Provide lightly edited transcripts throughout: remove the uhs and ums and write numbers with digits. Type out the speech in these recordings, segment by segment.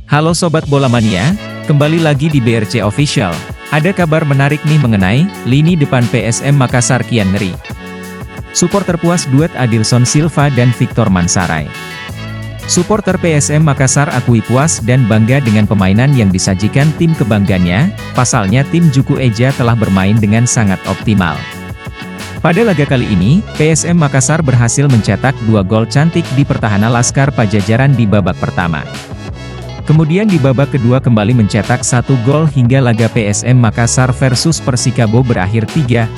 Halo Sobat Bola Mania, kembali lagi di BRC Official. Ada kabar menarik nih mengenai lini depan PSM Makassar kian ngeri. Supporter puas duet Adilson Silva dan Victor Mansaray. Supporter PSM Makassar akui puas dan bangga dengan permainan yang disajikan tim kebanggaannya, pasalnya tim Juku Eja telah bermain dengan sangat optimal. Pada laga kali ini, PSM Makassar berhasil mencetak 2 gol cantik di pertahanan Laskar Pajajaran di babak pertama. Kemudian di babak kedua kembali mencetak 1 gol hingga laga PSM Makassar versus Persikabo berakhir 3-1.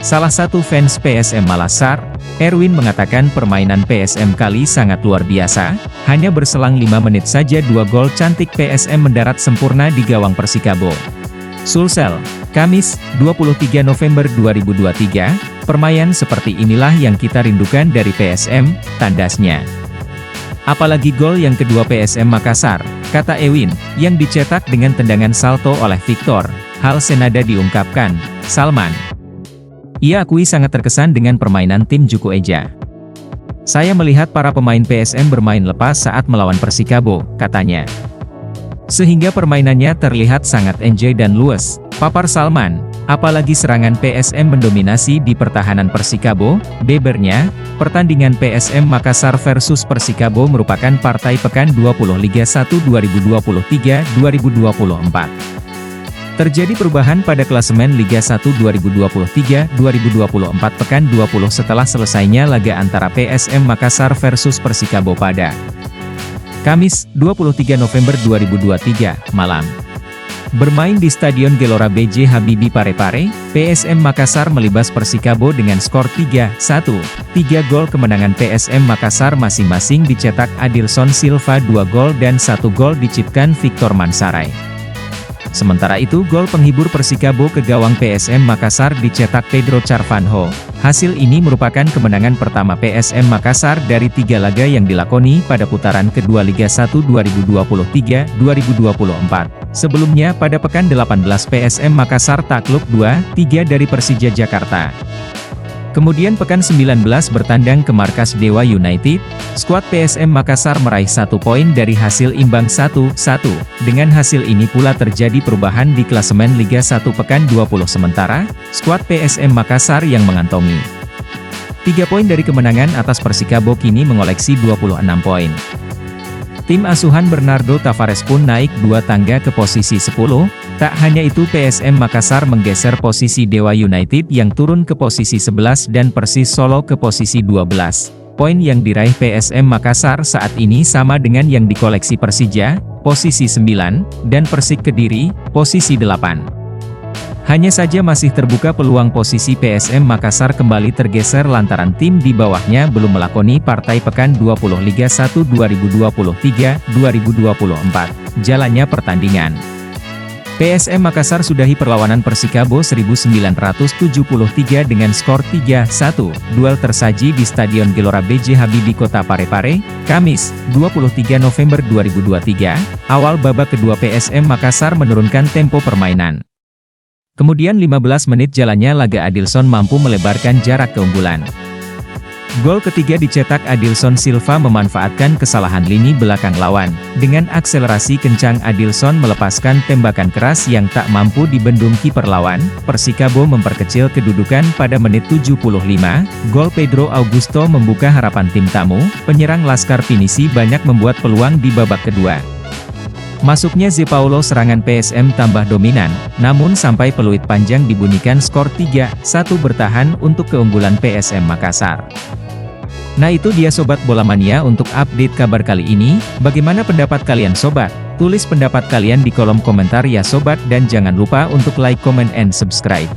Salah satu fans PSM Makassar, Erwin mengatakan permainan PSM kali sangat luar biasa, hanya berselang 5 menit saja 2 gol cantik PSM mendarat sempurna di gawang Persikabo. Sulsel, Kamis, 23 November 2023, permainan seperti inilah yang kita rindukan dari PSM, tandasnya. Apalagi gol yang kedua PSM Makassar, kata Ewin, yang dicetak dengan tendangan salto oleh Victor. Hal senada diungkapkan Salman. Ia akui sangat terkesan dengan permainan tim Juku Eja. Saya melihat para pemain PSM bermain lepas saat melawan Persikabo, katanya. Sehingga permainannya terlihat sangat enjoy dan luas, papar Salman. Apalagi serangan PSM mendominasi di pertahanan Persikabo, bebernya, pertandingan PSM Makassar versus Persikabo merupakan partai pekan 20 Liga 1 2023-2024. Terjadi perubahan pada klasemen Liga 1 2023-2024 pekan 20 setelah selesainya laga antara PSM Makassar versus Persikabo pada Kamis, 23 November 2023, malam. Bermain di Stadion Gelora B.J. Habibie Parepare, PSM Makassar melibas Persikabo dengan skor 3-1. 3 gol kemenangan PSM Makassar masing-masing dicetak Adilson Silva 2 gol dan 1 gol diciptakan Victor Mansaray. Sementara itu gol penghibur Persikabo ke gawang PSM Makassar dicetak Pedro Carvanho. Hasil ini merupakan kemenangan pertama PSM Makassar dari 3 laga yang dilakoni pada putaran kedua Liga 1 2023-2024. Sebelumnya pada pekan 18 PSM Makassar takluk 2-3 dari Persija Jakarta. Kemudian pekan 19 bertandang ke markas Dewa United, skuad PSM Makassar meraih 1 poin dari hasil imbang 1-1. Dengan hasil ini pula terjadi perubahan di klasemen Liga 1 pekan 20 sementara, skuad PSM Makassar yang mengantongi 3 poin dari kemenangan atas Persikabo kini mengoleksi 26 poin. Tim asuhan Bernardo Tavares pun naik 2 tangga ke posisi 10, tak hanya itu PSM Makassar menggeser posisi Dewa United yang turun ke posisi 11 dan Persis Solo ke posisi 12. Poin yang diraih PSM Makassar saat ini sama dengan yang dikoleksi Persija, posisi 9, dan Persik Kediri, posisi 8. Hanya saja masih terbuka peluang posisi PSM Makassar kembali tergeser lantaran tim di bawahnya belum melakoni partai pekan 20 Liga 1 2023-2024. Jalannya pertandingan. PSM Makassar sudahi perlawanan Persikabo 1973 dengan skor 3-1. Duel tersaji di Stadion Gelora B.J. Habibie Kota Parepare, Kamis, 23 November 2023. Awal babak kedua PSM Makassar menurunkan tempo permainan. Kemudian 15 menit jalannya laga Adilson mampu melebarkan jarak keunggulan. Gol ketiga dicetak Adilson Silva memanfaatkan kesalahan lini belakang lawan. Dengan akselerasi kencang Adilson melepaskan tembakan keras yang tak mampu dibendung kiper lawan. Persikabo memperkecil kedudukan pada menit 75. Gol Pedro Augusto membuka harapan tim tamu. Penyerang Laskar Pinisi banyak membuat peluang di babak kedua. Masuknya Zé Paulo serangan PSM tambah dominan, namun sampai peluit panjang dibunyikan skor 3-1 bertahan untuk keunggulan PSM Makassar. Nah itu dia Sobat Bola Mania untuk update kabar kali ini, bagaimana pendapat kalian Sobat? Tulis pendapat kalian di kolom komentar ya Sobat dan jangan lupa untuk like, comment, and subscribe.